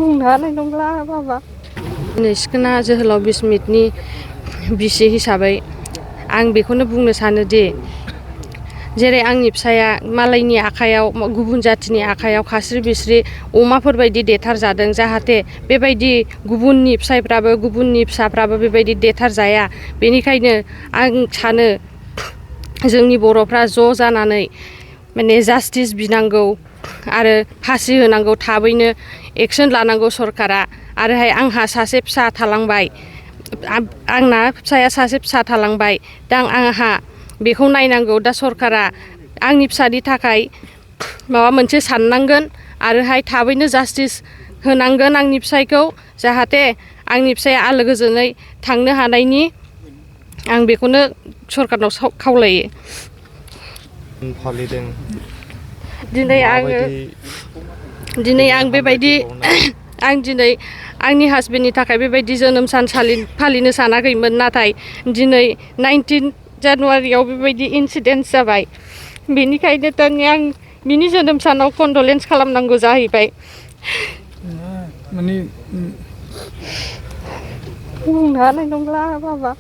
बुंनो हानाय नंला बाबा। दिनै सिखोना जोहोलाव बिस्मितनि बिसि हिसाबै आं बेखौनो बुंनो सानोदि जेरै आंनि फिसाया मालायनि आखायाव गुबुन जाथिनि आखायाव खास्रि बिस्रि अमाफोरबायदि देथारजादों, जाहाथे बेबायदि गुबुननि फिसायफ्राबो गुबुननि फिसाफ्राबो बेबायदि देथारजाया। बेनिखायनो आं सानो जोंनि बर'फ्रा ज' जानानै माने जास्टिस बिनांगौ आरो फासि होनांगौ, थाबैनो एक्सन लानांगौ सरकारा। आरोहाय आंहा सासे फिसा थालांबाय, आंना फिसाया सासे फिसा थालांबाय, दा आंहा बेखौ नायनांगौ। दा सरकारा आंनि फिसानि थाखाय माबा मोनसे साननांगोन आरोहाय थाबैनो जास्टिस होनांगोन आंनि फिसायखौ, जाहाथे आंनि फिसाया आलो गोजोनै थांनो हानायनि आं बेखौनो सरकारनाव खावलायो। फालिदों दिनै आं बेबायदि आं दिनै आंनि हासबेन्डनि थाखाय बेबायदि जोनोम सान फालिनो सानाखैमोन, नाथाय दिनै 19 जानुवारियाव बेबायदि इनसिडेन्ट जाबाय। बेनिखायनो तारमाने आं बिनि जोनोम सानाव कन्डलेन्स खालामनांगौ जाहैबाय। माने बुंनो हानाय नंला बाबा।